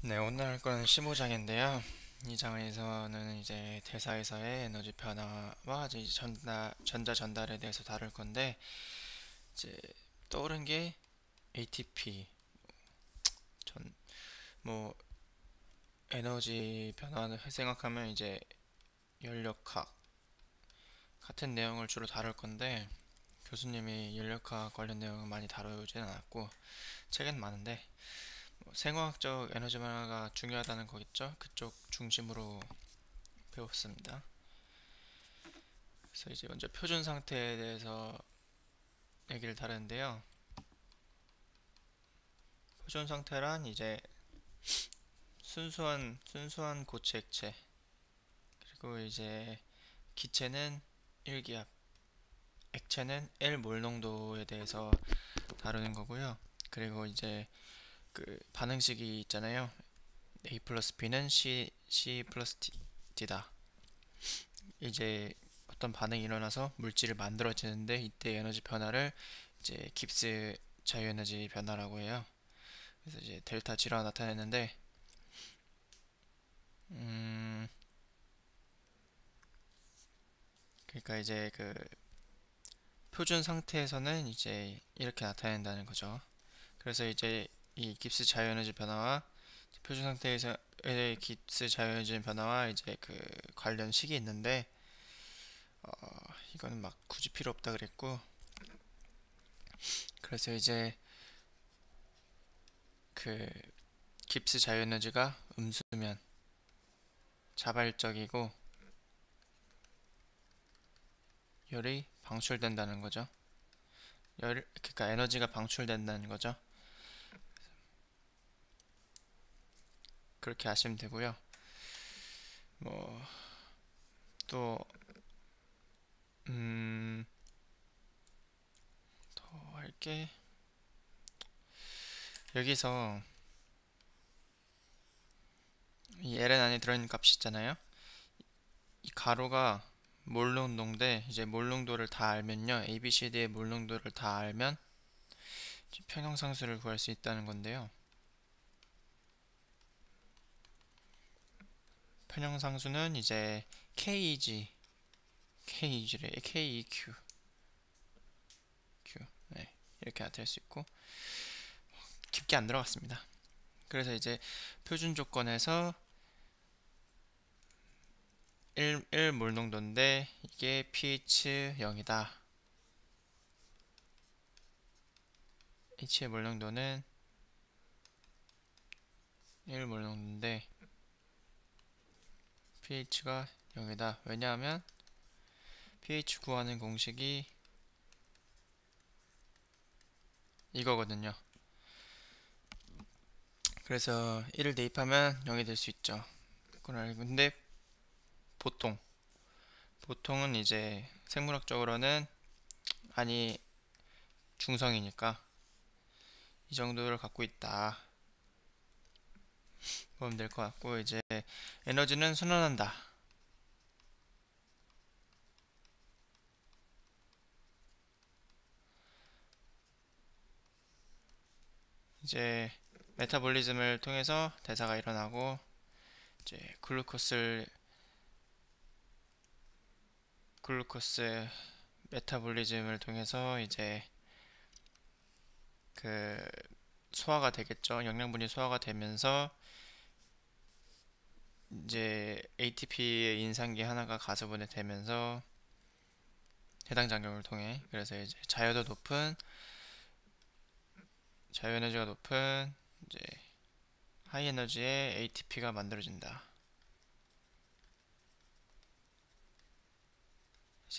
네, 오늘 할 거는 15장인데요. 이 장에서는 이제 대사에서의 에너지 변화와 이제 전자 전달에 대해서 다룰 건데, 이제 떠오른 게 ATP, 전, 뭐, 에너지 변화를 생각하면 이제 연력학 같은 내용을 주로 다룰 건데, 교수님이 연력학 관련 내용을 많이 다루진 않았고, 책은 많은데, 뭐 생화학적 에너지 변화가 중요하다는 거겠죠? 그쪽 중심으로 배웠습니다. 그래서 이제 먼저 표준 상태에 대해서 얘기를 다루는데요. 표준 상태란 이제 순수한 고체 액체, 그리고 이제 기체는 1기압, 액체는 1몰 농도에 대해서 다루는 거고요. 그리고 이제 그 반응식이 있잖아요. A 플러스 B는 C 플러스 D다. 이제 어떤 반응이 일어나서 물질이 만들어지는데 이때 에너지 변화를 이제 깁스 자유에너지 변화라고 해요. 그래서 이제 델타 G라고 나타냈는데, 음, 그러니까 이제 그 표준 상태에서는 이제 이렇게 나타낸다는 거죠. 그래서 이제 이 깁스 자유에너지 변화와 표준 상태에서의 깁스 자유에너지 변화와 이제 그 관련 식이 있는데, 어, 이거는 막 굳이 필요 없다 그랬고, 그래서 이제 그 깁스 자유에너지가 음수면 자발적이고 열이 방출된다는 거죠. 그러니까 에너지가 방출된다는 거죠. 그렇게 아시면 되고요. 뭐 또 음, 더 할게. 여기서 이 ln 안에 들어있는 값이 있잖아요. 이 가로가 몰농도인데 이제 몰농도를 다 알면요, ABCD의 몰농도를 다 알면 평형상수를 구할 수 있다는 건데요. 평형상수는 이제 KEG, KEG래, KEQ, Q, 네, 이렇게 나타낼 수 있고 깊게 안 들어갔습니다. 그래서 이제 표준 조건에서 1 몰농도인데 이게 pH 0이다. H의 몰농도는 1 몰농도인데 pH가 0이다. 왜냐하면 pH 구하는 공식이 이거거든요. 그래서 1을 대입하면 0이 될 수 있죠. 그건 알고. 근데 보통 보통은 이제 생물학적으로는 아니, 중성이니까 이 정도를 갖고 있다 보면 될 것 같고, 이제 에너지는 순환한다. 이제 메타볼리즘을 통해서 대사가 일어나고 이제 글루코스 메타볼리즘을 통해서 이제 그 소화가 되겠죠. 영양분이 소화가 되면서 이제 ATP의 인산기 하나가 가수분해 되면서 해당 작용을 통해, 그래서 이제 자유 에너지가 높은 이제 하이 에너지의 ATP가 만들어진다.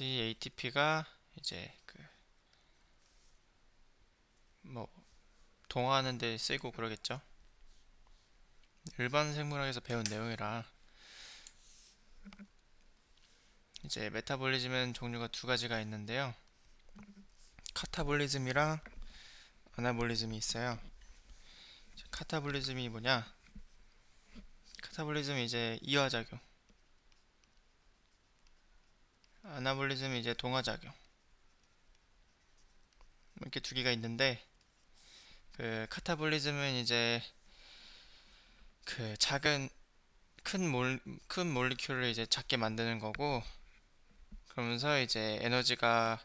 이 ATP가 이제 그 뭐 동화하는 데 쓰이고 그러겠죠. 일반 생물학에서 배운 내용이라. 이제 메타볼리즘은 종류가 두 가지가 있는데요. 카타볼리즘이랑 아나볼리즘이 있어요. 카타볼리즘이 뭐냐? 카타볼리즘이 이제 이화작용, 아나볼리즘이 이제 동화작용, 이렇게 두 개가 있는데, 그 카타볼리즘은 이제 그 큰 몰리큘을 이제 작게 만드는 거고, 그러면서 이제 에너지가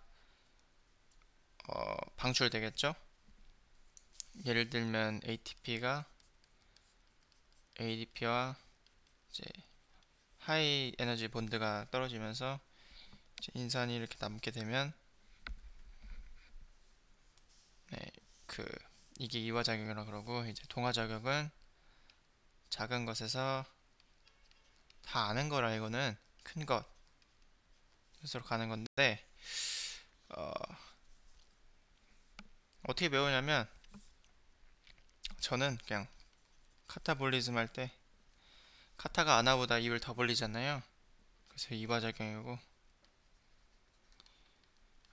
방출되겠죠. 예를 들면 ADP와 이제 하이 에너지 본드가 떨어지면서 이제 인산이 이렇게 남게 되면, 네, 그 이게 이화작용이라 그러고, 이제 동화작용은 작은 것에서 다 아는 거라, 이거는 큰 것으로 가는 건데, 어, 어떻게 배우냐면, 저는 그냥 카타볼리즘 할 때, 카타가 아나보다 입을 더 벌리잖아요. 그래서 이화작용이고,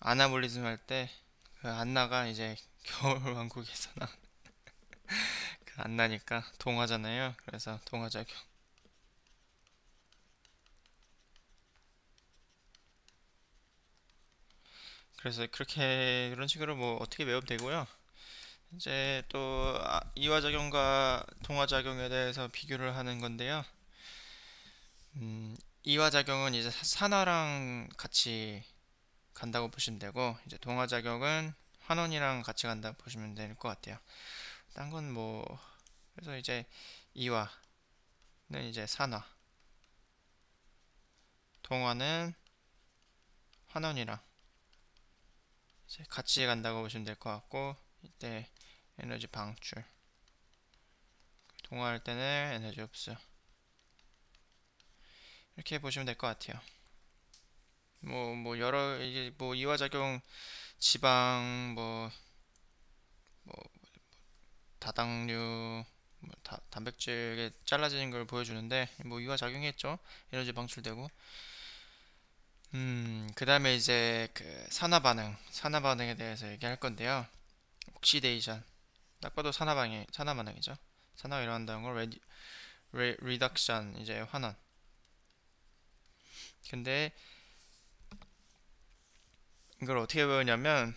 아나볼리즘 할 때 그 안나가 이제 겨울왕국에서 나온 그 안나니까 동화잖아요. 그래서 동화작용. 그래서 그렇게 그런 식으로 뭐 어떻게 외우면 되고요. 이제 또 이화작용과 동화작용에 대해서 비교를 하는 건데요. 이화작용은 이제 산화랑 같이 간다고 보시면 되고, 이제 동화작용은 환원이랑 같이 간다고 보시면 될 것 같아요. 딴 건 뭐, 그래서 이제 이화는 이제 산화, 동화는 환원이랑 이제 같이 간다고 보시면 될 것 같고, 이때 에너지 방출, 동화할 때는 에너지 흡수, 이렇게 보시면 될 것 같아요. 뭐 여러 이게 뭐 이화작용, 지방, 뭐 다당류, 단백질에 잘라지는 걸 보여주는데, 뭐 이화작용했죠. 에너지 방출되고. 그 다음에 이제 그 산화반응에 대해서 얘기할 건데요. 옥시데이션, 딱 봐도 산화반응이죠. 산화가 일어난다는 걸 리덕션, 이제 환원. 근데 이걸 어떻게 배우냐면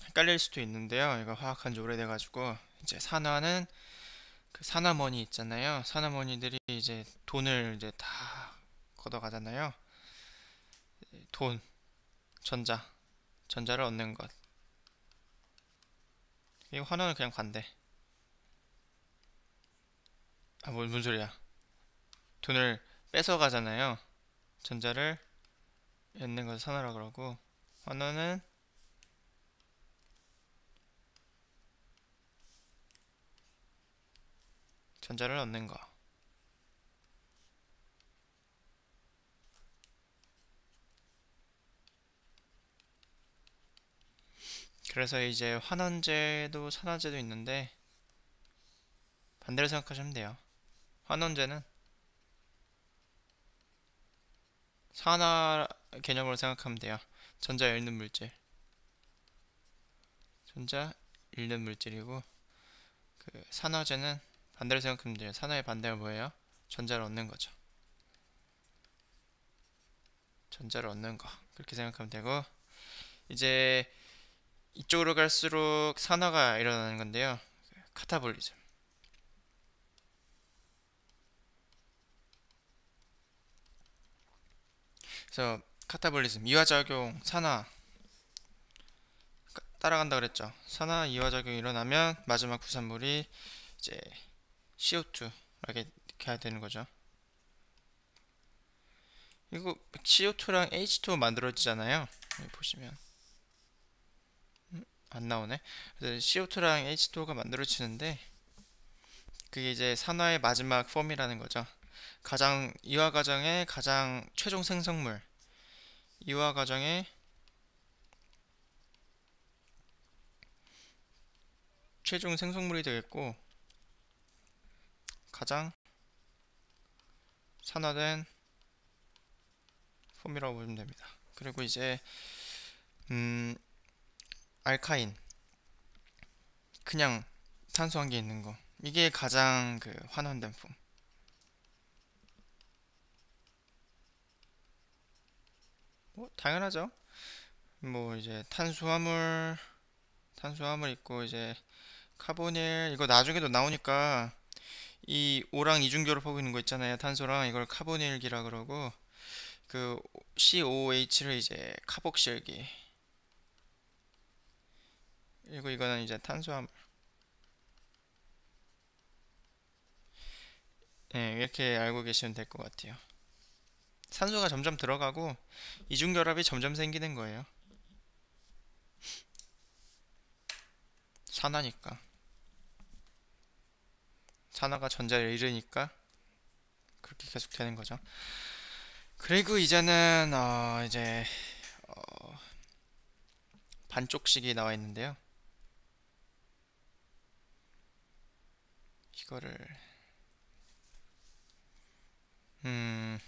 헷갈릴 수도 있는데요. 이거 화학한 지 오래돼가지고, 이제 산화는 그 산화머니 있잖아요. 산화머니들이 이제 돈을 이제 다 걷어가잖아요. 돈, 전자를 얻는 것. 이거 환원은 그냥 관대. 뭔 소리야. 돈을 뺏어 가잖아요. 전자를 얻는 것을 산화라 그러고, 환원은 전자를 얻는 거. 그래서 이제 환원제도 산화제도 있는데 반대로 생각하시면 돼요. 환원제는 산화 개념으로 생각하면 돼요. 전자 잃는 물질. 전자 잃는 물질이고, 그 산화제는 반대로 생각하면 돼요. 산화의 반대가 뭐예요? 전자를 얻는 거죠. 전자를 얻는 거. 그렇게 생각하면 되고, 이제 이쪽으로 갈수록 산화가 일어나는 건데요. 카타볼리즘. 그래서 카타볼리즘, 이화작용, 산화 따라간다 그랬죠. 산화 이화작용이 일어나면 마지막 부산물이 이제 CO2라게 돼야 되는 거죠. 이거 CO2랑 H2O 만들어지잖아요. 여기 보시면 안 나오네. 그래서 CO2랑 H2O가 만들어지는데, 그게 이제 산화의 마지막 폼이라는 거죠. 이화 과정의 가장 최종 생성물, 이화 과정의 최종 생성물이 되겠고, 가장 산화된 폼이라고 보시면 됩니다. 그리고 이제 음, 알카인, 그냥 탄소 한 개 있는 거, 이게 가장 그 환원된 폼. 뭐 당연하죠. 뭐 이제 탄수화물 있고, 이제 카보닐, 이거 나중에도 나오니까 이 O랑 이중결합하고 있는 거 있잖아요. 탄소랑 이걸 카보닐기라 그러고 그 COOH를 이제 카복실기. 그리고 이거는 이제 탄수화물. 네, 이렇게 알고 계시면 될 것 같아요. 산소가 점점 들어가고 이중결합이 점점 생기는 거예요. 산화니까. 산화가 전자를 잃으니까 그렇게 계속 되는 거죠. 그리고 이제는 이제 어, 반쪽식이 나와 있는데요. 이거를 음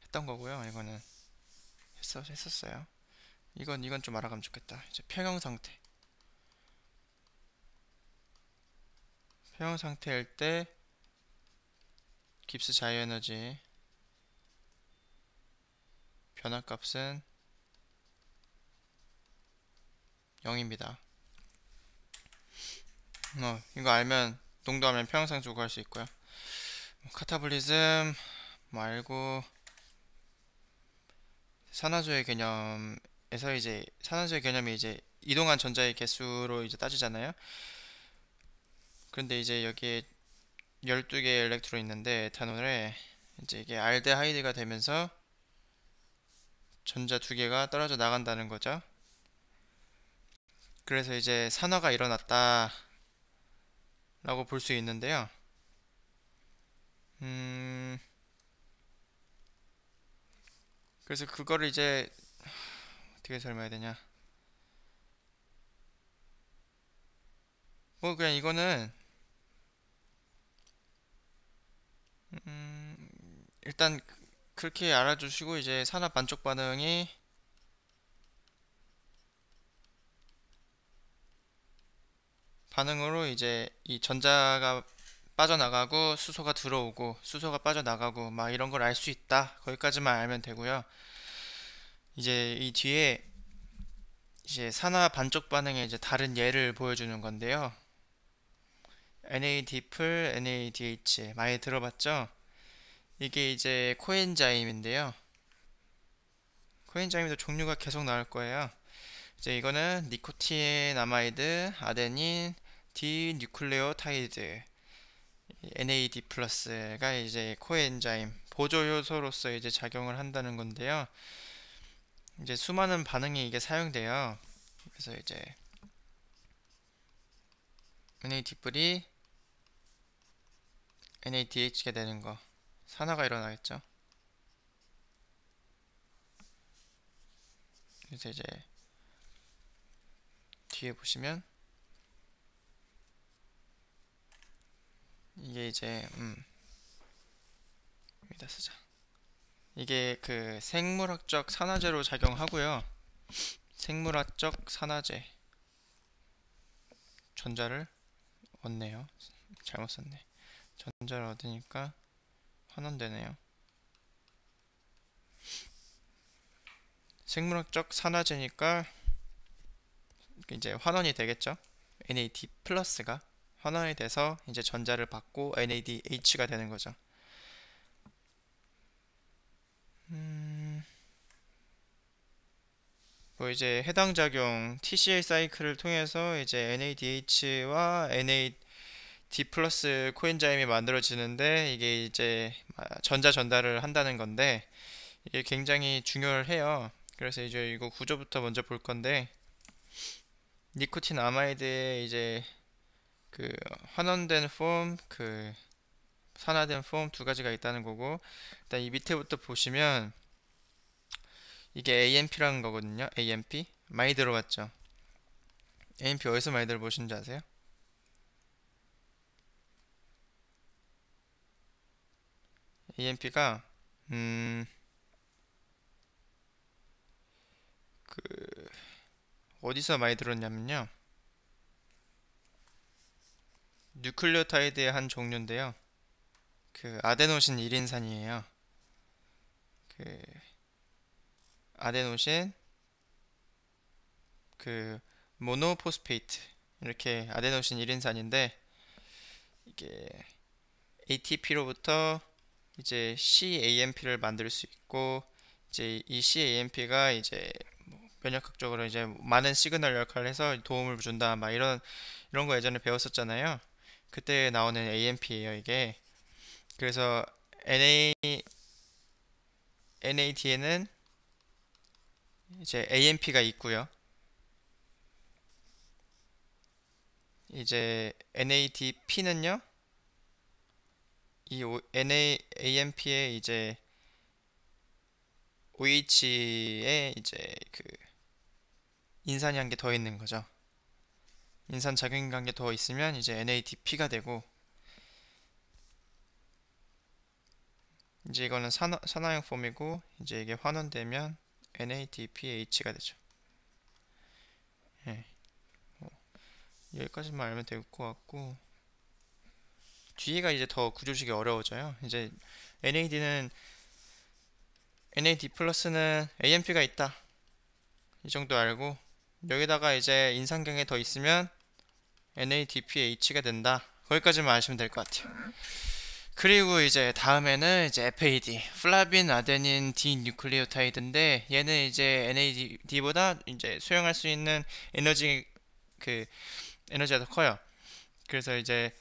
했던 거고요. 이거는 했었어요. 이건 좀 알아가면 좋겠다. 이제 평형 상태. 평형 상태일 때 깁스 자유 에너지 변화값은 0입니다. 이거 알면 농도하면 평형상수 구할 수 있고요. 카타볼리즘 알고 산화수의 개념에서 이제 산화수의 개념이 이제 이동한 전자의 개수로 이제 따지잖아요. 그런데 이제 여기에 12개의 일렉트로 있는데 에탄올에 이제 이게 알데하이드가 되면서 전자 2개가 떨어져 나간다는 거죠. 그래서 이제 산화가 일어났다 라고 볼 수 있는데요. 그래서 그거를 이제 어떻게 설명해야 되냐. 뭐 그냥 이거는 일단 그렇게 알아주시고 이제 산화 반쪽 반응이 반응으로 이제 이 전자가 빠져나가고 수소가 들어오고 수소가 빠져나가고 막 이런 걸 알 수 있다. 거기까지만 알면 되고요. 이제 이 뒤에 이제 산화 반쪽 반응의 이제 다른 예를 보여주는 건데요. NAD풀, NADH 많이 들어봤죠? 이게 이제 코엔자임인데요. 코엔자임도 종류가 계속 나올 거예요. 이제 이거는 니코틴아마이드, 아데닌, 디뉴클레오타이드, NAD 플러스가 이제 코엔자임 보조 요소로서 이제 작용을 한다는 건데요. 이제 수많은 반응에 이게 사용돼요. 그래서 이제 NAD뿔이 NADH가 되는 거 산화가 일어나겠죠. 그래서 이제 뒤에 보시면 이게 이제 여기다 쓰자. 이게 그 생물학적 산화제로 작용하고요. 생물학적 산화제 전자를 얻네요. 잘못 썼네. 전자를 얻으니까 환원되네요. 생물학적 산화제니까 이제 환원이 되겠죠. NAD 플러스가 환원이 돼서 이제 전자를 받고 NADH가 되는 거죠. 뭐 이제 해당 작용 TCA 사이클을 통해서 이제 NADH와 NAD 플러스 코엔자임이 만들어지는데 이게 이제 전자 전달을 한다는 건데 이게 굉장히 중요해요. 그래서 이제 이거 구조부터 먼저 볼 건데 니코틴 아마이드의 이제 그 환원된 폼, 그 산화된 폼 두 가지가 있다는 거고 일단 이 밑에부터 보시면 이게 AMP라는 거거든요. AMP 많이 들어봤죠? AMP 어디서 많이 들어보신지 아세요? AMP가 그 어디서 많이 들었냐면요. 뉴클레오타이드의 한 종류인데요. 그 아데노신 1인산이에요. 그 아데노신 그 모노포스페이트, 이렇게 아데노신 1인산인데 이게 ATP로부터 이제 CAMP를 만들 수 있고, 이제 이 CAMP가 이제 뭐 면역학적으로 이제 많은 시그널 역할을 해서 도움을 준다, 막 이런 거 예전에 배웠었잖아요. 그때 나오는 AMP예요, 이게. 그래서 NAD에는 이제 AMP가 있고요. 이제 NADP는요, 이 AMP에 이제 OH에 이제 그 인산이 한 개 더 있는 거죠. 인산 작용인 한 개 더 있으면 이제 NADP가 되고, 이제 이거는 산화형 폼이고, 이제 이게 환원되면 NADPH가 되죠. 예, 뭐 여기까지만 알면 될 것 같고, 뒤에가 이제 더 구조식이 어려워져요. 이제 NAD 플러스는 AMP가 있다, 이 정도 알고, 여기다가 이제 인산경에 더 있으면 NADPH가 된다, 거기까지만 아시면 될 것 같아요. 그리고 이제 다음에는 이제 FAD, 플라빈 아데닌 디뉴클레오타이드인데, 얘는 이제 NAD보다 이제 수용할 수 있는 그 에너지가 더 커요. 그래서 이제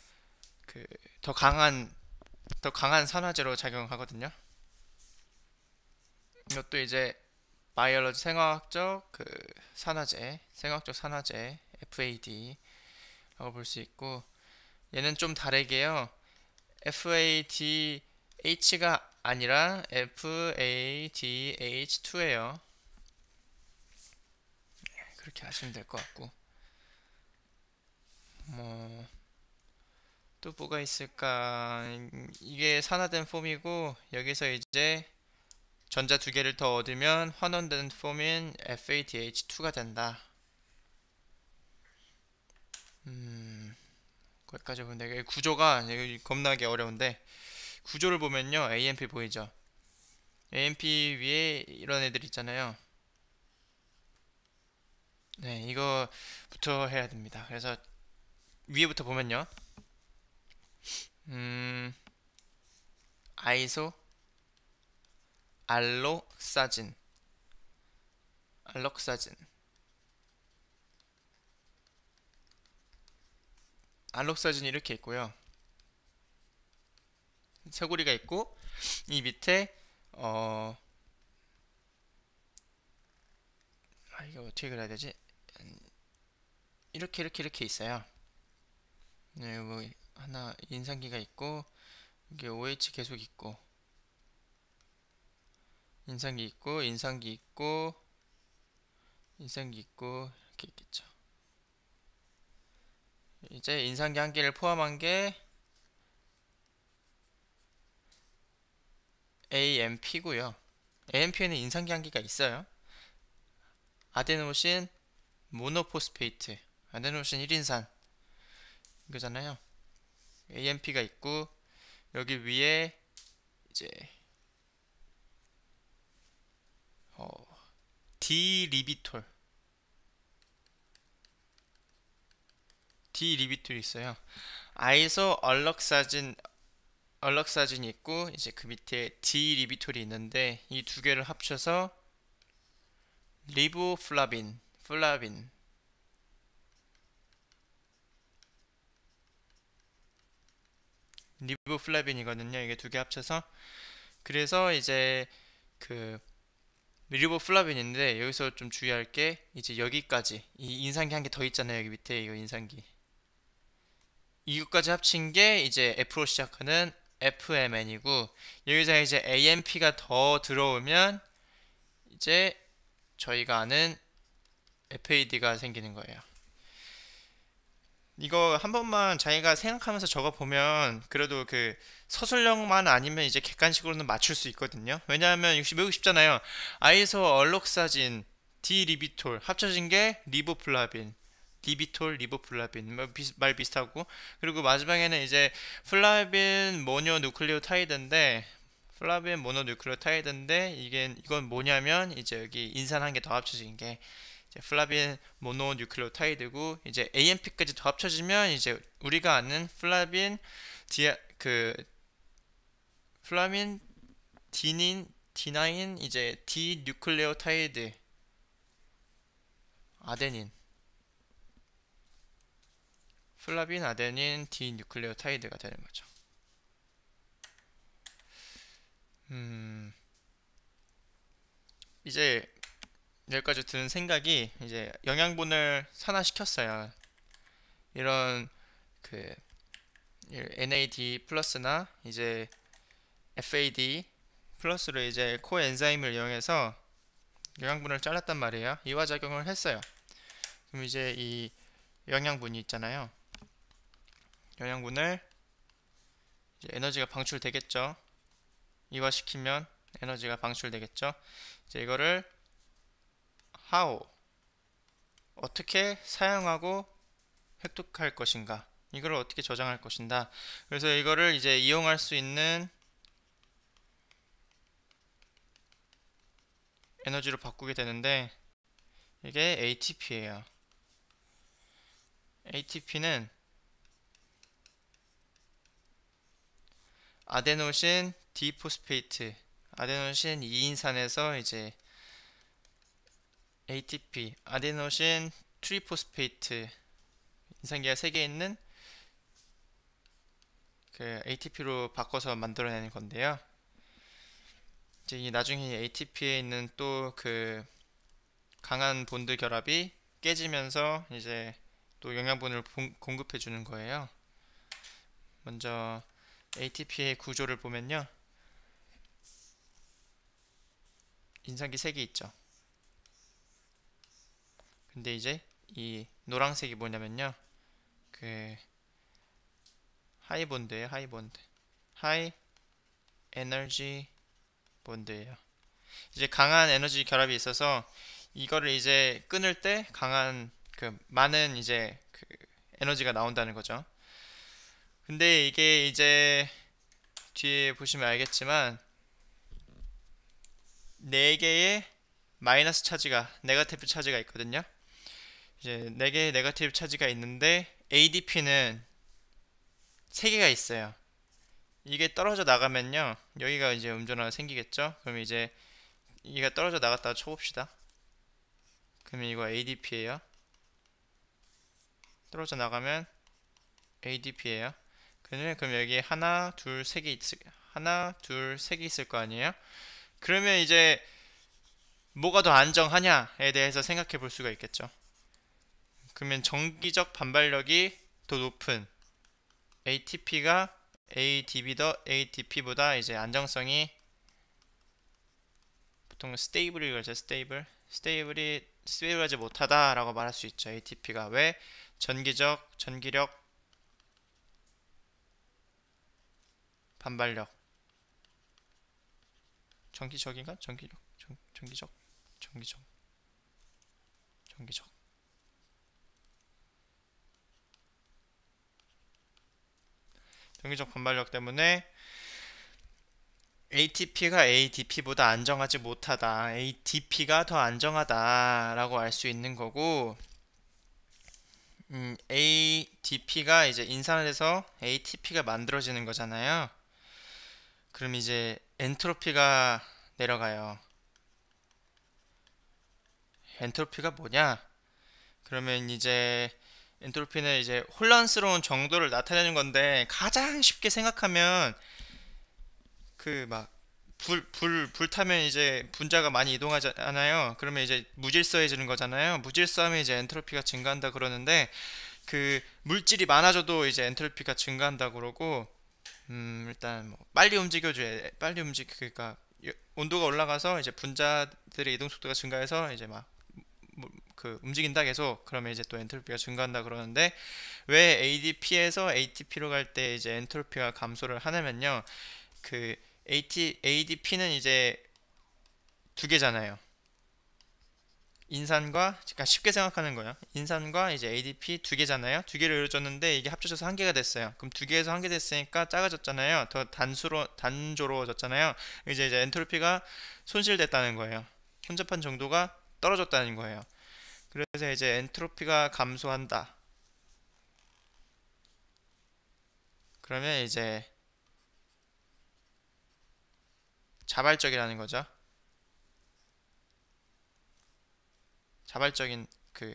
그 더 강한 산화제로 작용하거든요. 이것도 이제 바이올로지 생화학적 생화학적 산화제 FAD라고 볼 수 있고, 얘는 좀 다르게요. FADH가 아니라 FADH2예요. 그렇게 하시면 될 것 같고, 뭐 또 뭐가 있을까? 이게 산화된 폼이고, 여기서 이제 전자 두 개를 더 얻으면 환원된 폼인 FADH2가 된다. 거기까지 보면 되게 구조가 겁나게 어려운데, 구조를 보면요, AMP 보이죠? AMP 위에 이런 애들 있잖아요. 네, 이거부터 해야 됩니다. 그래서 위에부터 보면요, 아이소 알록사진 알록사진이 이렇게 있고요. 쇠고리가 있고, 이 밑에 이거 어떻게 그려야 되지? 이렇게 있어요. 네, 뭐 하나 인산기가 있고, 이게 OH 계속 있고, 인산기 있고, 이렇게 있겠죠. 이제 인산기 한 개를 포함한 게 AMP고요. AMP에는 인산기 한 개가 있어요. 아데노신 모노포스페이트, 아데노신 1인산 이거잖아요. AMP가 있고, 여기 위에 이제 디리비톨 이 있어요. 아이소 얼럭사진이 있고, 이제 그 밑에 디리비톨이 있는데, 이 두 개를 합쳐서 리보플라빈 리보플라빈이거든요. 이게 두 개 합쳐서. 그래서 이제 그 리보플라빈인데, 여기서 좀 주의할 게 이제 여기까지 이 인산기 한 개 더 있잖아요. 여기 밑에 이거 인산기, 이것까지 합친 게 이제 F로 시작하는 FMN이고, 여기서 이제 AMP가 더 들어오면 이제 저희가 아는 FAD가 생기는 거예요. 이거 한 번만 자기가 생각하면서 적어보면, 그래도 그 서술형만 아니면 이제 객관식으로는 맞출 수 있거든요. 왜냐하면 역시 외우고 싶잖아요. 아이소 얼록사진 디리비톨 합쳐진 게 리보플라빈, 디비톨 리보플라빈, 말 비슷하고, 그리고 마지막에는 이제 플라빈 모노누클레오타이드인데, 이건 뭐냐면 이제 여기 인산 한 개 더 합쳐진 게 플라빈 모노뉴클레오타이드고, 이제 AMP까지 더 합쳐지면 이제 우리가 아는 플라빈 디나인 이제 디뉴클레오타이드 아데닌, 플라빈 아데닌 디뉴클레오타이드가 되는 거죠. 이제 여기까지 드는 생각이, 이제 영양분을 산화시켰어요. 이런 그 NAD 플러스나 이제 FAD 플러스로 이제 코엔자임을 이용해서 영양분을 잘랐단 말이에요. 이화작용을 했어요. 그럼 이제 이 영양분이 있잖아요. 영양분을 이제 에너지가 방출되겠죠. 이화시키면 에너지가 방출되겠죠. 이제 이거를 how, 어떻게 사용하고 획득할 것인가, 이거를 어떻게 저장할 것인가. 그래서 이거를 이제 이용할 수 있는 에너지로 바꾸게 되는데, 이게 ATP예요. ATP는 아데노신 디포스페이트, 아데노신 2인산에서 이제 ATP, 아데노신 트리포스페이트, 인산기가 3개 있는 그 ATP로 바꿔서 만들어내는 건데요. 이제 이 나중에 ATP에 있는 또 그 강한 본드 결합이 깨지면서 이제 또 영양분을 공급해 주는 거예요. 먼저 ATP의 구조를 보면요, 인산기 3개 있죠. 근데 이제 이 노란색이 뭐냐면요, 그 하이본드예요. 하이본드, 하이 에너지 본드예요. 이제 강한 에너지 결합이 있어서 이거를 이제 끊을 때 강한 그 많은 이제 그 에너지가 나온다는 거죠. 근데 이게 이제 뒤에 보시면 알겠지만 4개의 마이너스 차지가, 네거티브 차지가 있거든요. 이제 4개의 네거티브 차지가 있는데 ADP는 3개가 있어요. 이게 떨어져 나가면요, 여기가 이제 음전화가 생기겠죠. 그럼 이제 이가 떨어져 나갔다가 쳐봅시다. 그러면 이거 ADP예요. 떨어져 나가면 ADP예요. 그럼 여기 하나, 둘, 세 개 있을 거 아니에요? 그러면 이제 뭐가 더 안정하냐에 대해서 생각해 볼 수가 있겠죠. 그러면 정기적 반발력이 더 높은 ATP가 ADP보다 이제 안정성이, 보통 스테이블이 그러죠. 스테이블하지 못하다라고 말할 수 있죠. ATP가 왜? 전기력 반발력, 전기적 반발력 때문에 ATP가 ADP보다 안정하지 못하다, ADP가 더 안정하다라고 알 수 있는 거고, ADP가 이제 인산에서 ATP가 만들어지는 거잖아요. 그럼 이제 엔트로피가 내려가요. 엔트로피가 뭐냐? 그러면 이제 엔트로피는 이제 혼란스러운 정도를 나타내는 건데, 가장 쉽게 생각하면 그 막 불타면 이제 분자가 많이 이동하잖아요. 그러면 이제 무질서해지는 거잖아요. 무질서하면 이제 엔트로피가 증가한다 그러는데, 그 물질이 많아져도 이제 엔트로피가 증가한다 그러고, 일단 뭐 그러니까 온도가 올라가서 이제 분자들의 이동 속도가 증가해서 이제 막 그 움직인다 계속. 그러면 이제 또 엔트로피가 증가한다 그러는데, 왜 ADP에서 ATP로 갈 때 이제 엔트로피가 감소를 하냐면요, 그 ADP는 이제 2개잖아요. 인산과, 그러니까 쉽게 생각하는 거예요. 인산과 이제 ADP 2개잖아요. 2개를 이루어졌는데 이게 합쳐져서 1개가 됐어요. 그럼 2개에서 1개 됐으니까 작아졌잖아요. 더 단조로워졌잖아요. 이제 엔트로피가 손실됐다는 거예요. 혼잡한 정도가 떨어졌다는 거예요. 그래서 이제 엔트로피가 감소한다. 그러면 이제 자발적이라는 거죠. 자발적인 그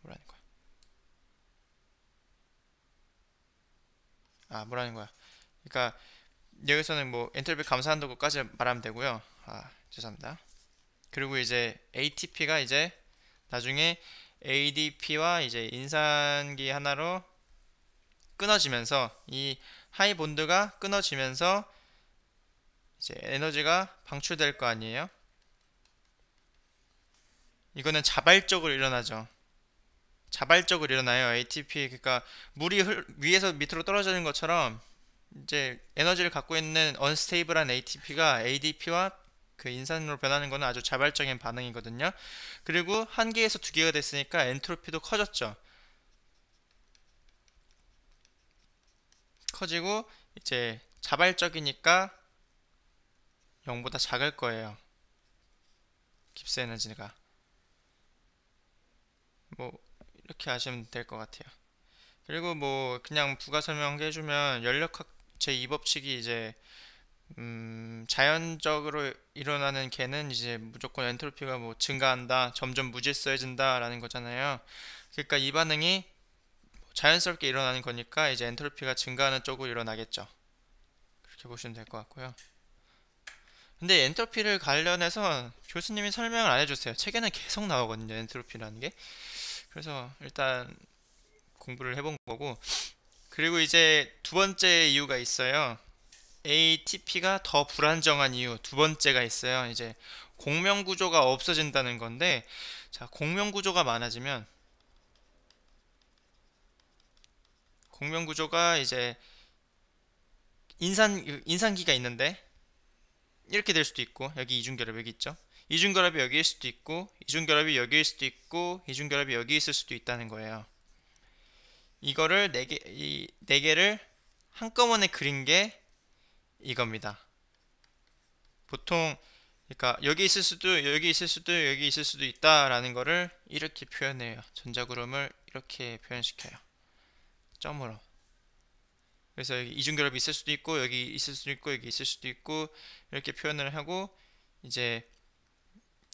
뭐라는 거야? 뭐라는 거야? 그러니까 여기서는 뭐 엔트로피 감소한다고까지 말하면 되고요. 죄송합니다. 그리고 이제 ATP가 이제 나중에 ADP와 이제 인산기 하나로 끊어지면서 이 하이 본드가 끊어지면서 이제 에너지가 방출될 거 아니에요? 이거는 자발적으로 일어나죠. 자발적으로 일어나요. ATP 그러니까 물이 위에서 밑으로 떨어지는 것처럼 이제 에너지를 갖고 있는 언스테이블한 ATP가 ADP와 그 인산으로 변하는 것은 아주 자발적인 반응이거든요. 그리고 한 개에서 두 개가 됐으니까 엔트로피도 커졌죠. 커지고 이제 자발적이니까 0보다 작을 거예요. 깁스 에너지가. 뭐 이렇게 아시면 될 것 같아요. 그리고 뭐 그냥 부가 설명해주면 연력학 제2법칙이 이제 자연적으로 일어나는 개는 이제 무조건 엔트로피가 뭐 증가한다, 점점 무질서해진다라는 거잖아요. 그러니까 이 반응이 자연스럽게 일어나는 거니까 이제 엔트로피가 증가하는 쪽으로 일어나겠죠. 그렇게 보시면 될 것 같고요. 근데 엔트로피를 관련해서 교수님이 설명을 안 해주세요. 책에는 계속 나오거든요, 엔트로피라는 게. 그래서 일단 공부를 해본 거고. 그리고 이제 두 번째 이유가 있어요. ATP가 더 불안정한 이유 두 번째가 있어요. 이제 공명 구조가 없어진다는 건데, 자, 공명 구조가 많아지면 공명 구조가 이제 인산기가 있는데 이렇게 될 수도 있고, 여기 이중결합 여기 있죠. 이중결합이 여기일 수도 있고, 이중결합이 여기일 수도 있고, 이중결합이 여기 있을 수도 있다는 거예요. 이거를 네 개를 한꺼번에 그린 게 이겁니다. 보통 그러니까 여기 있을 수도 여기 있을 수도 여기 있을 수도 있다라는 거를 이렇게 표현해요. 전자구름을 이렇게 표현시켜요. 점으로. 그래서 여기 이중결합이 있을 수도 있고 여기 있을 수도 있고 여기 있을 수도 있고 이렇게 표현을 하고 이제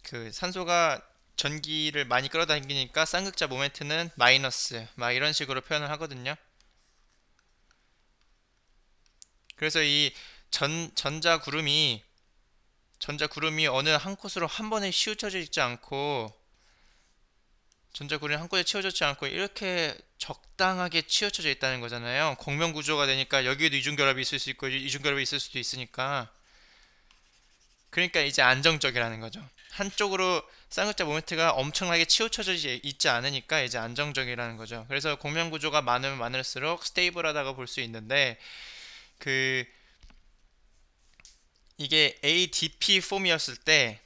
그 산소가 전기를 많이 끌어당기니까 쌍극자 모멘트는 마이너스 막 이런 식으로 표현을 하거든요. 그래서 이 전자구름이 어느 한 곳으로 한 번에 치우쳐져 있지 않고 전자구름이 한 곳에 치워졌지 않고 이렇게 적당하게 치우쳐져 있다는 거잖아요. 공명 구조가 되니까 여기에도 이중결합이 있을 수 있고 이중결합이 있을 수도 있으니까 그러니까 이제 안정적이라는 거죠. 한쪽으로 쌍극자 모멘트가 엄청나게 치우쳐져 있지 않으니까 이제 안정적이라는 거죠. 그래서 공명 구조가 많으면 많을수록 스테이블하다고 볼 수 있는데 그 이게 ADP 폼이었을 때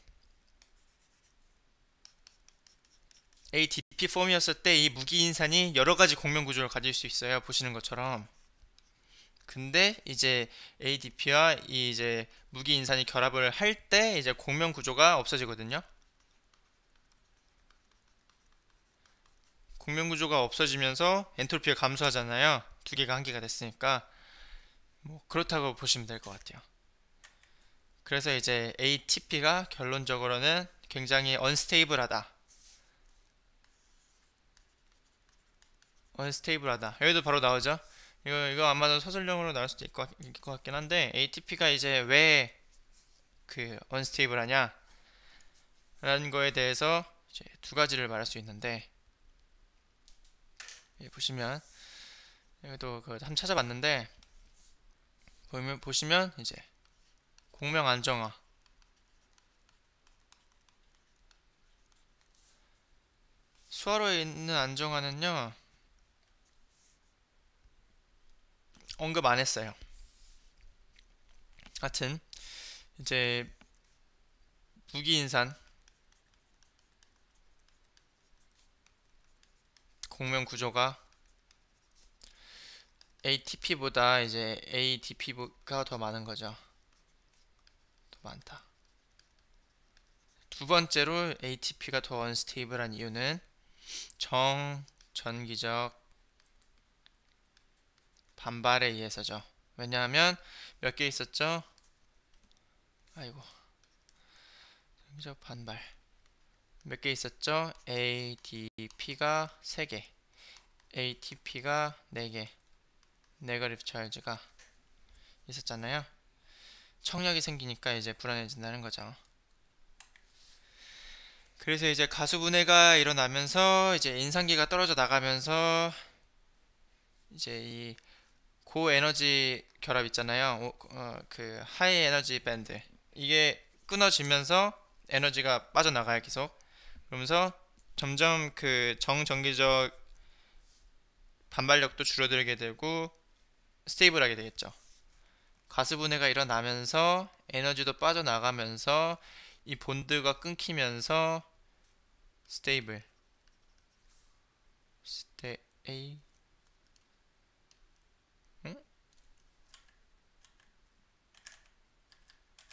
ADP 폼이었을 때 이 무기인산이 여러 가지 공명 구조를 가질 수 있어요. 보시는 것처럼. 근데 이제 ADP와 이 이제 무기인산이 결합을 할 때 이제 공명 구조가 없어지거든요. 공명 구조가 없어지면서 엔트로피가 감소하잖아요. 두 개가 한 개가 됐으니까 뭐 그렇다고 보시면 될 것 같아요. 그래서 이제 ATP가 결론적으로는 굉장히 언스테이블하다. 언스테이블하다. 여기도 바로 나오죠. 이거 아마도 서술형으로 나올 수도 있을 것 같긴 한데 ATP가 이제 왜 그 언스테이블하냐 라는 거에 대해서 이제 두 가지를 말할 수 있는데 보시면 여기도 그 한번 찾아봤는데 보시면 이제 공명 안정화 수화로에 있는 안정화는요 언급 안 했어요. 하여튼 이제 무기인산 공명 구조가 ATP보다 이제 ADP가 더 많은 거죠. 더 많다. 두 번째로 ATP가 더 언스테이블한 이유는 정전기적 반발에 의해서죠. 왜냐하면 몇 개 있었죠? 아이고, 전기적 반발 몇 개 있었죠? ADP가 3개, ATP가 4개, 네거티브 찰지가 있었잖아요. 청력이 생기니까 이제 불안해진다는 거죠. 그래서 이제 가수분해가 일어나면서 이제 인산기가 떨어져 나가면서 이제 이 고에너지 결합 있잖아요. 그 하이 에너지 밴드 이게 끊어지면서 에너지가 빠져나가요 계속. 그러면서 점점 그 정전기적 반발력도 줄어들게 되고 스테이블하게 되겠죠. 가스분해가 일어나면서 에너지도 빠져나가면서 이 본드가 끊기면서 스테이블 스테이 응?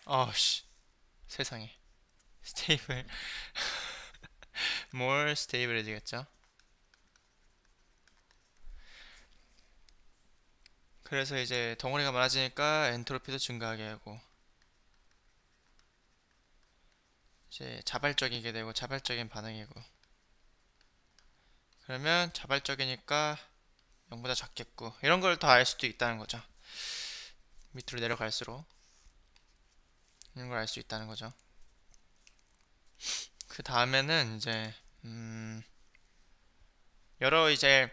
아씨 세상에 스테이블 more 스테이블해지겠죠. 그래서 이제 덩어리가 많아지니까 엔트로피도 증가하게 하고 이제 자발적이게 되고 자발적인 반응이고 그러면 자발적이니까 0보다 작겠고 이런 걸 더 알 수도 있다는 거죠. 밑으로 내려갈수록 이런 걸 알 수 있다는 거죠. 그 다음에는 이제 여러 이제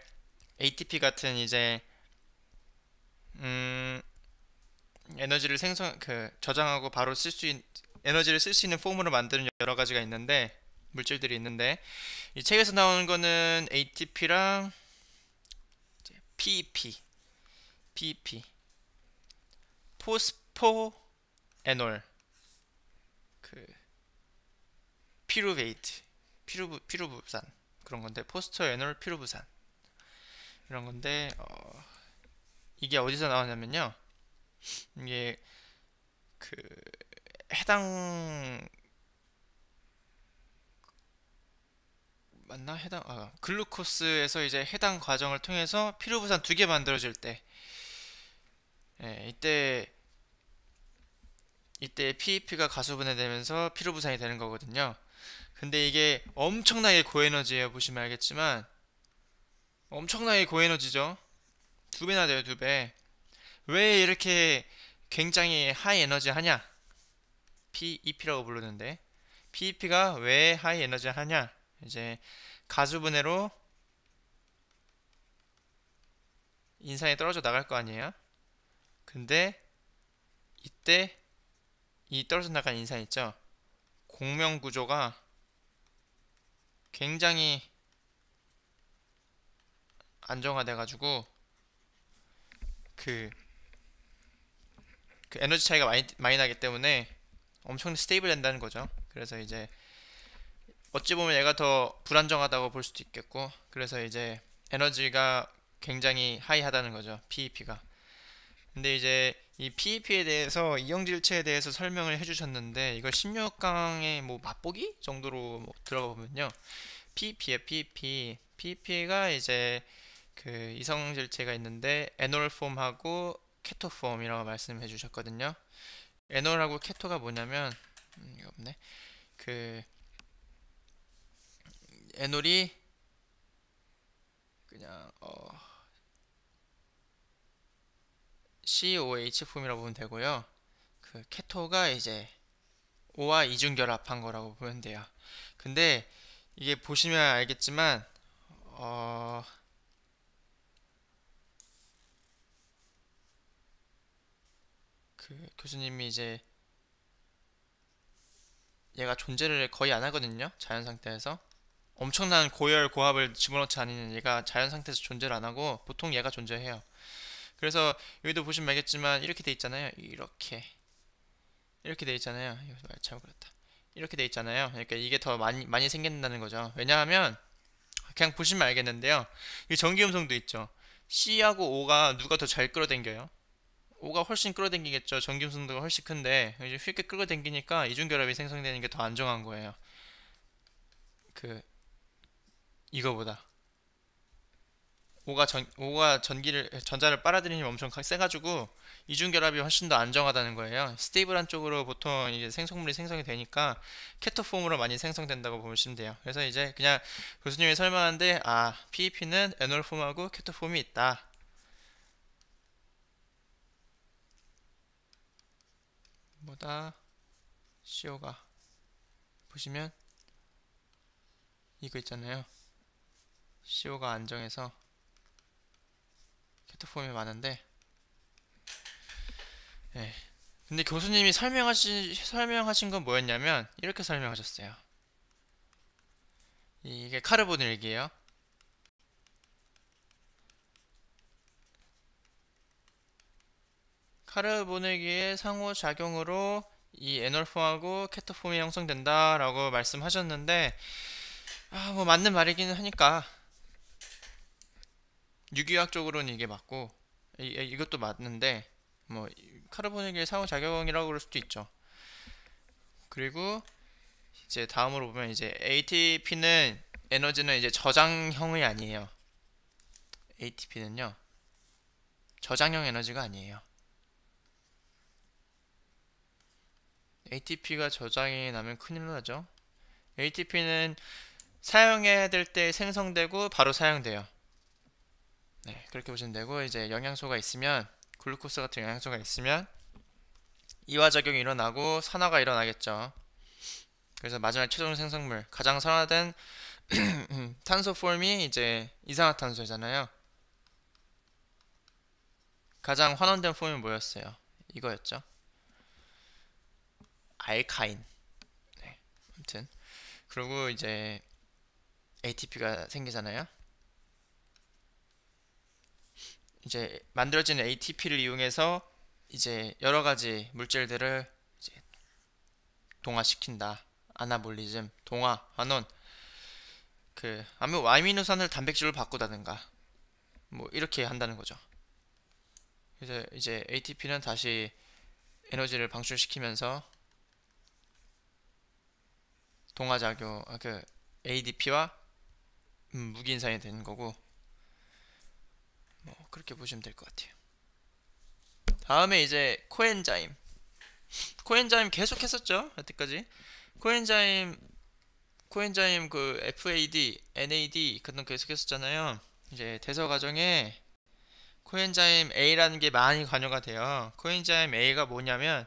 ATP 같은 이제 에너지를 저장하고 바로 에너지를 쓸 수 있는 폼으로 만드는 여러 가지가 있는데 물질들이 있는데 이 책에서 나오는 거는 ATP랑 PEP, 포스포에놀, 그 피루베이트, 피루부산 그런 건데 포스토에놀 피루부산 이런 건데 이게 어디서 나왔냐면요. 이게 그 해당 맞나? 글루코스에서 이제 해당 과정을 통해서 피루부산 2개 만들어질 때 예, 이때 PEP가 가수분해되면서 피루부산이 되는 거거든요. 근데 이게 엄청나게 고에너지예요. 보시면 알겠지만 엄청나게 고에너지죠. 2배나 돼요, 2배. 왜 이렇게 굉장히 하이 에너지 하냐? PEP라고 부르는데 PEP가 왜 하이 에너지 하냐? 이제 가수분해로 인산이 떨어져 나갈 거 아니에요? 근데 이때 이 떨어져 나간 인산 있죠? 공명 구조가 굉장히 안정화돼 가지고 그, 그 에너지 차이가 많이 나기 때문에 엄청 스테이블 된다는 거죠. 그래서 이제 어찌 보면 얘가 더 불안정하다고 볼 수도 있겠고 그래서 이제 에너지가 굉장히 하이하다는 거죠. PEP가. 근데 이제 이 PEP에 대해서 이영질체에 대해서 설명을 해주셨는데 이걸 16강의 뭐 맛보기 정도로 뭐 들어가 보면요. PEP에 PEP가 이제 그 이성질체가 있는데 에놀폼하고 케토폼이라고 말씀해 주셨거든요. 에놀하고 케토가 뭐냐면 이거 없네. 그 에놀이 그냥 COH 폼이라고 보면 되고요. 그 케토가 이제 O와 이중결합한 거라고 보면 돼요. 근데 이게 보시면 알겠지만 그 교수님이 이제 얘가 존재를 거의 안 하거든요. 자연 상태에서 엄청난 고열 고압을 집어넣지 않으면 얘가 자연 상태에서 존재를 안 하고 보통 얘가 존재해요. 그래서 여기도 보시면 알겠지만 이렇게 돼 있잖아요. 이렇게 돼 있잖아요. 이거 말 잘못 그렸다. 이렇게 돼 있잖아요. 그러니까 이게 더 많이 생긴다는 거죠. 왜냐하면 그냥 보시면 알겠는데요. 이 전기 음성도 있죠. C하고 O가 누가 더 잘 끌어당겨요? O가 훨씬 끌어당기겠죠. 전기음성도가 훨씬 큰데 이제 쉽게 끌어당기니까 이중결합이 생성되는 게 더 안정한 거예요. 그 이거보다 O가 전자를 빨아들이는 힘이 엄청 세가지고 이중결합이 훨씬 더 안정하다는 거예요. 스테이블한 쪽으로 보통 이제 생성물이 생성이 되니까 케토폼으로 많이 생성된다고 보시면 돼요. 그래서 이제 그냥 교수님이 설명하는데 PEP는 에놀폼하고 케토폼이 있다. 뭐다 CO가 보시면 이거 있잖아요. CO가 안정해서 케토폼이 많은데, 예. 근데 교수님이 설명하신 건 뭐였냐면 이렇게 설명하셨어요. 이게 카르보닐기예요. 카르보닐기의 상호작용으로 이 에놀폼하고 케토폼이 형성된다라고 말씀하셨는데, 뭐 맞는 말이기는 하니까 유기화학적으로는 이게 맞고 이것도 맞는데, 뭐 카르보닐기의 상호작용이라고 그럴 수도 있죠. 그리고 이제 다음으로 보면 이제 ATP는 에너지는 이제 저장형이 아니에요. ATP는요 저장형 에너지가 아니에요. ATP가 저장이 나면 큰일 나죠. ATP는 사용해야 될 때 생성되고 바로 사용돼요. 네, 그렇게 보시면 되고, 이제 영양소가 있으면, 글루코스 같은 영양소가 있으면 이화작용이 일어나고 산화가 일어나겠죠. 그래서 마지막 최종 생성물, 가장 산화된 탄소 폼이 이제 이산화탄소잖아요. 가장 환원된 폼이 뭐였어요? 이거였죠. 알카인. 네, 아무튼 그리고 이제 ATP가 생기잖아요. 이제 만들어지는 ATP를 이용해서 이제 여러 가지 물질들을 이제 동화시킨다. 아나볼리즘, 동화, 환원. 아미노산을 단백질로 바꾸다든가 뭐 이렇게 한다는 거죠. 그래서 이제 ATP는 다시 에너지를 방출시키면서 동화작용, ADP와 무기인산이 되는 거고, 뭐 그렇게 보시면 될 것 같아요. 다음에 이제 코엔자임. 코엔자임 계속 했었죠, 여태까지. 코엔자임 그 FAD, NAD 그런 계속 했었잖아요. 이제 대서 과정에 코엔자임 A라는 게 많이 관여가 돼요. 코엔자임 A가 뭐냐면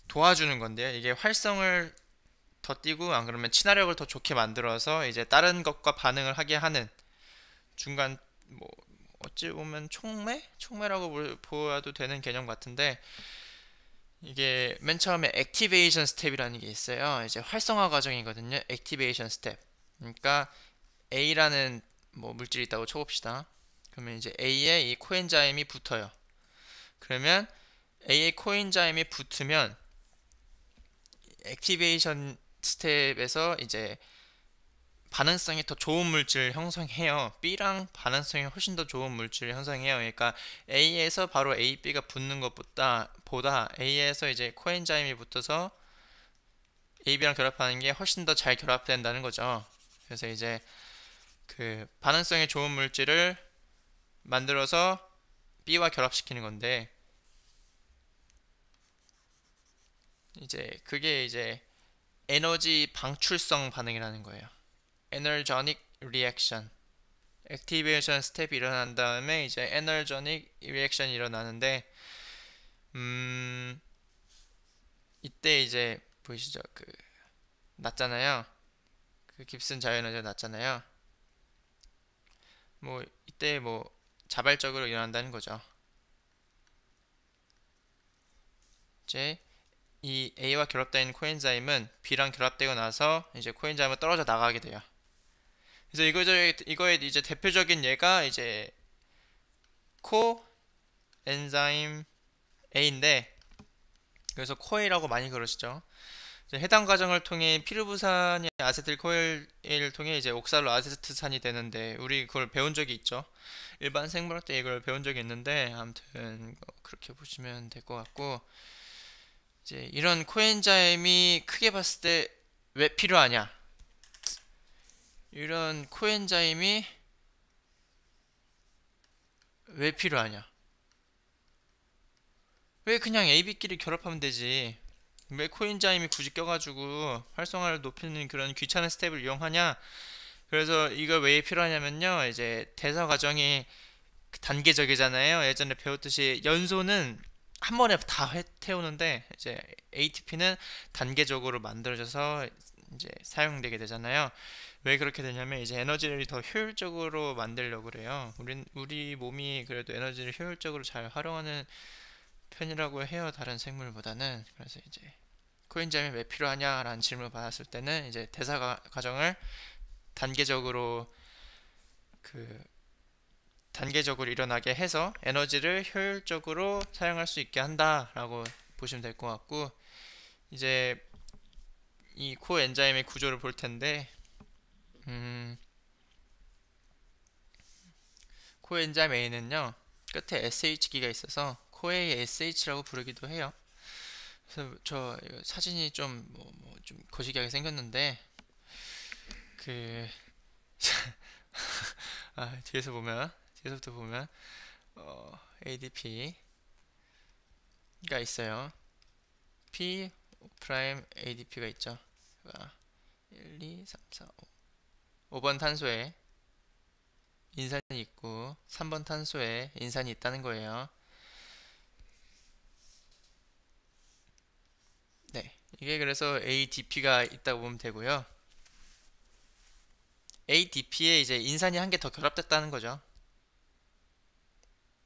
도와주는 건데요. 이게 활성을 더 띄고 안 그러면 친화력을 더 좋게 만들어서 이제 다른 것과 반응을 하게 하는 중간, 뭐 어찌 보면 촉매라고 보아도 되는 개념 같은데, 이게 맨 처음에 액티베이션 스텝이라는 게 있어요. 이제 활성화 과정이거든요. 액티베이션 스텝. 그러니까 A라는 뭐 물질이 있다고 쳐봅시다. 그러면 이제 A에 이 코엔자임이 붙어요. 그러면 A에 코엔자임이 붙으면 액티베이션 스텝에서 이제 반응성이 더 좋은 물질을 형성해요. B랑 반응성이 훨씬 더 좋은 물질을 형성해요. 그러니까 A에서 바로 A, B가 붙는 것보다 A에서 이제 코엔자임이 붙어서 A, B랑 결합하는 게 훨씬 더 잘 결합된다는 거죠. 그래서 이제 반응성이 좋은 물질을 만들어서 B와 결합시키는 건데, 이제 그게 이제 에너지 방출성 반응이라는 거예요. 에너저닉 리액션. 액티베이션 스텝이 일어난 다음에 이제 에너저닉 리액션이 일어나는데, 이때 이제 보이시죠? 났잖아요. 깁슨 자유에너지가 났잖아요. 뭐 이때 뭐 자발적으로 일어난다는 거죠. 이제 이 A와 결합되어 있는 코엔자임은 B랑 결합되고 나서 이제 코엔자임은 떨어져 나가게 돼요. 그래서 이거의 이제 대표적인 예가 이제 코엔자임 A인데, 그래서 코에이라고 많이 그러시죠. 이제 해당 과정을 통해 피르부산이 아세틸 코일을 통해 이제 옥살로 아세트산이 되는데 우리 그걸 배운 적이 있죠. 일반 생물학 때 이걸 배운 적이 있는데 아무튼 그렇게 보시면 될 것 같고 이제 이런 코엔자임이 크게 봤을 때 왜 필요하냐? 이런 코엔자임이 왜 필요하냐? 왜 그냥 AB끼리 결합하면 되지? 왜 코엔자임이 굳이 껴가지고 활성화를 높이는 그런 귀찮은 스텝을 이용하냐? 그래서 이걸 왜 필요하냐면요. 이제 대사 과정이 단계적이잖아요. 예전에 배웠듯이 연소는 한 번에 다 태우는데 이제 ATP는 단계적으로 만들어져서 이제 사용되게 되잖아요. 왜 그렇게 되냐면 이제 에너지를 더 효율적으로 만들려고 그래요. 우리 몸이 그래도 에너지를 효율적으로 잘 활용하는 편이라고 해요. 다른 생물보다는. 그래서 이제 코엔자임이 왜 필요하냐라는 질문을 받았을 때는 이제 대사 과정을 단계적으로 그 단계적으로 일어나게 해서 에너지를 효율적으로 사용할 수 있게 한다라고 보시면 될 것 같고 이제 이 코엔자임의 구조를 볼 텐데 코엔자임 A는요 끝에 SH기가 있어서 코에이 SH라고 부르기도 해요. 그래서 저 사진이 좀 거시기하게 생겼는데 그 뒤에서부터 보면 ADP가 있어요. P 프라임 ADP가 있죠. 1, 2, 3, 4, 5. 5번 탄소에 인산이 있고 3번 탄소에 인산이 있다는 거예요. 네, 이게 그래서 ADP가 있다고 보면 되고요. ADP에 이제 인산이 한 개 더 결합됐다는 거죠.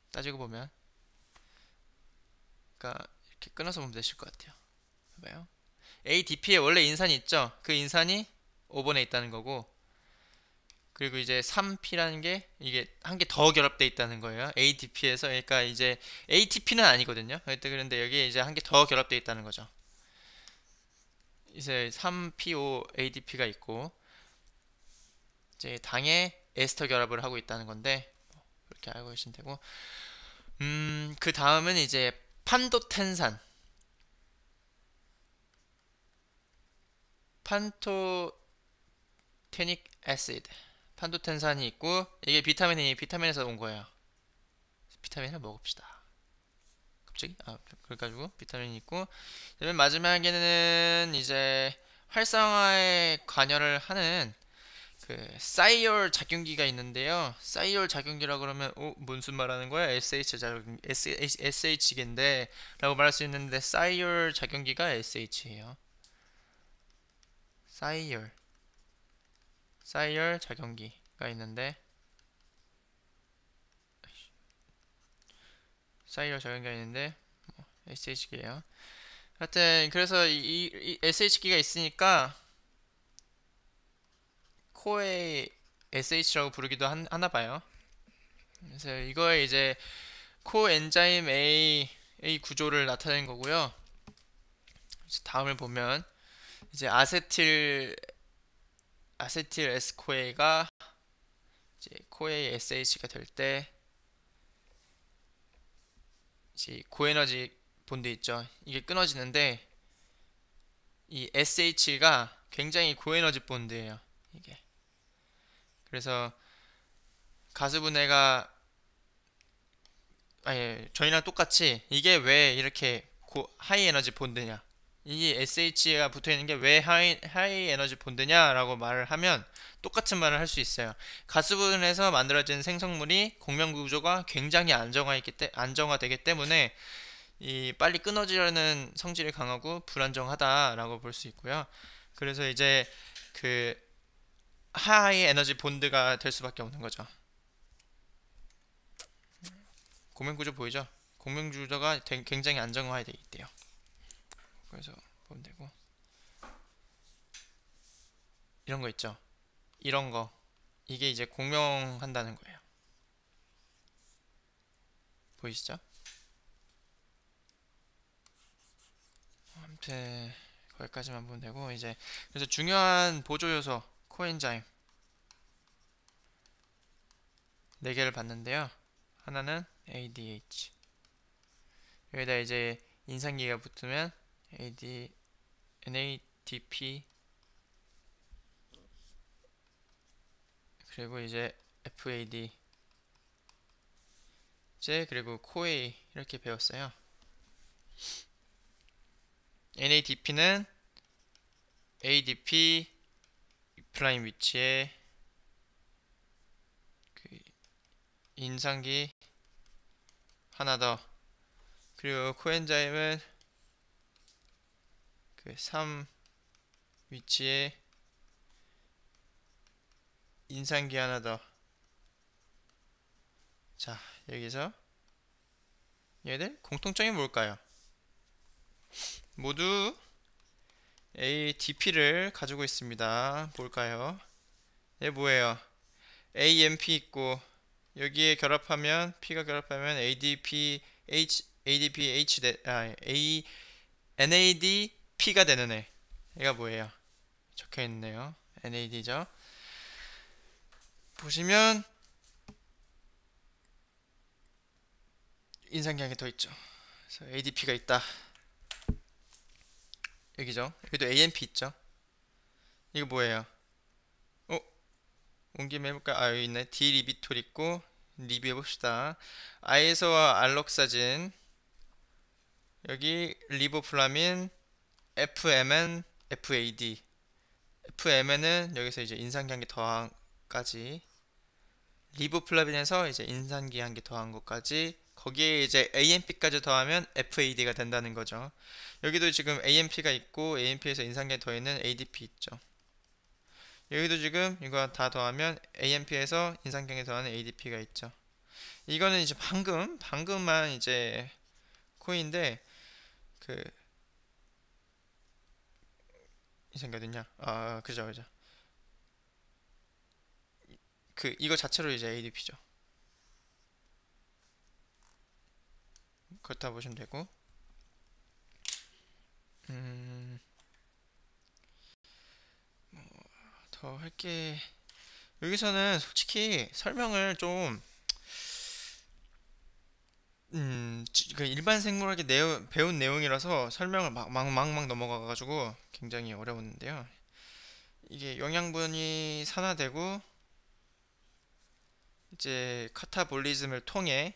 따지고 보면, 그러니까 이렇게 끊어서 보면 되실 것 같아요. 봐봐요. ADP에 원래 인산이 있죠. 그 인산이 5번에 있다는 거고, 그리고 이제 3P라는 게 이게 한 개 더 결합돼 있다는 거예요. ADP에서 그러니까 이제 ATP는 아니거든요. 그런데 여기에 이제 한 개 더 결합돼 있다는 거죠. 이제 3PO ADP가 있고 이제 당에 에스터 결합을 하고 있다는 건데 그렇게 알고 계시면 되고 그 다음은 이제 판도텐산 판토테닉 애시드 판도텐산이 있고 이게 비타민에서 온 거예요. 비타민을 먹읍시다. 갑자기? 그래가지고 비타민이 있고 맨 마지막에는 이제 활성화에 관여를 하는 그 사이올 작용기가 있는데요. 사이올 작용기라 그러면 무슨 말하는 거야? SH 작용 SH인데 라고 말할 수 있는데 사이올 작용기가 SH예요. 사이올 작용기가 있는데 SH기예요. 하여튼 그래서 이 SH기가 있으니까 코의 SH라고 부르기도 하나 봐요. 그래서 이거에 이제 코엔자임 A 구조를 나타낸 거고요. 다음을 보면 이제 아세틸 S코에가 이제 코에 SH가 될 때 이제 고에너지 본드 있죠. 이게 끊어지는데 이 SH가 굉장히 고에너지 본드예요. 이게 그래서 가스분해가 저희랑 똑같이 이게 왜 이렇게 하이 에너지 본드냐 이 SH가 붙어있는 게 왜 하이 에너지 본드냐라고 말을 하면 똑같은 말을 할 수 있어요. 가스분해에서 만들어진 생성물이 공명 구조가 굉장히 안정화되기 때문에 이 빨리 끊어지려는 성질이 강하고 불안정하다라고 볼 수 있고요. 그래서 이제 그 하이 에너지 본드가 될 수밖에 없는 거죠. 공명 구조 보이죠? 공명 구조가 굉장히 안정화되어 있대요. 그래서 보면 되고 이런 거 있죠. 이런 거 이게 이제 공명한다는 거예요. 보이시죠? 아무튼 거기까지만 보면 되고, 이제 그래서 중요한 보조 요소 코엔자임 4개를 봤는데요. 하나는 ADH, 여기다 이제 인상기가 붙으면 NADP, 그리고 이제 FAD, 이제 그리고 코A 이렇게 배웠어요. NADP는 ADP 프라임 위치에 그 인상기 하나 더, 그리고 코엔자임은 그 3 위치에 인상기 하나 더. 자, 여기서 얘들 공통점이 뭘까요? 모두 ADP를 가지고 있습니다. 뭘까요? 얘 뭐예요? AMP 있고, 여기에 결합하면 P가 결합하면 NADP가 되는 애. 얘가 뭐예요? 적혀 있네요. NAD죠. 보시면 인상기 한 개 더 있죠. 그래서 ADP가 있다. 여기죠. 여기도 AMP 있죠. 이거 뭐예요? 온 김에 해볼까? 여기 있네. 디리비톨 있고, 리뷰해봅시다. 아에서와 알록사진, 여기 리보플라민, FMN, FAD. FMN은 여기서 이제 인상기 한 개 더한 까지, 리보플라빈에서 이제 인상기 한 개 더한 것까지, 거기에 이제 AMP까지 더하면 FAD가 된다는 거죠. 여기도 지금 AMP가 있고, AMP에서 인상기 더있는 ADP 있죠. 여기도 지금 이거 다 더하면 AMP에서 인상경에 더하는 ADP가 있죠. 이거는 이제 방금만 이제 코인데, 그 인상기 어딨냐? 그죠. 그 이거 자체로 이제 ADP죠. 그렇다 보시면 되고, 더 할게. 여기서는 솔직히 설명을 좀 그 일반 생물학에 배운 내용이라서 설명을 막 넘어가가지고 굉장히 어려웠는데요. 이게 영양분이 산화되고 이제 카타볼리즘을 통해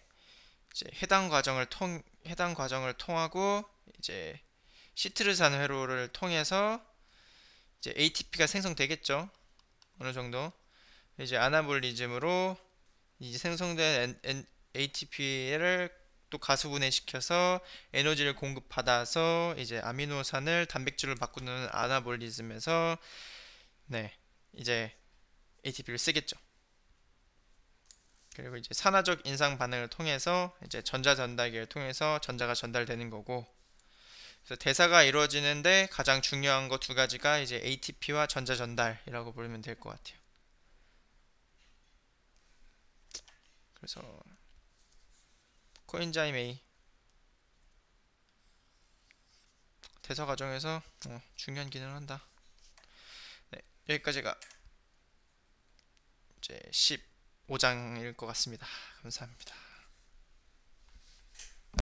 이제 해당 과정을 통하고 이제 시트르산 회로를 통해서 이제 ATP가 생성되겠죠. 어느 정도. 이제 아나볼리즘으로 이제 생성된 ATP를 또 가수분해시켜서 에너지를 공급받아서 이제 아미노산을 단백질로 바꾸는 아나볼리즘에서 네, 이제 ATP를 쓰겠죠. 그리고 이제 산화적 인상 반응을 통해서 이제 전자 전달기를 통해서 전자가 전달되는 거고, 그래서 대사가 이루어지는데 가장 중요한 거 두 가지가 이제 ATP와 전자 전달이라고 부르면 될 것 같아요. 그래서 코엔자임 A 대사 과정에서 중요한 기능을 한다. 네, 여기까지가 이제 15장일 것 같습니다. 감사합니다.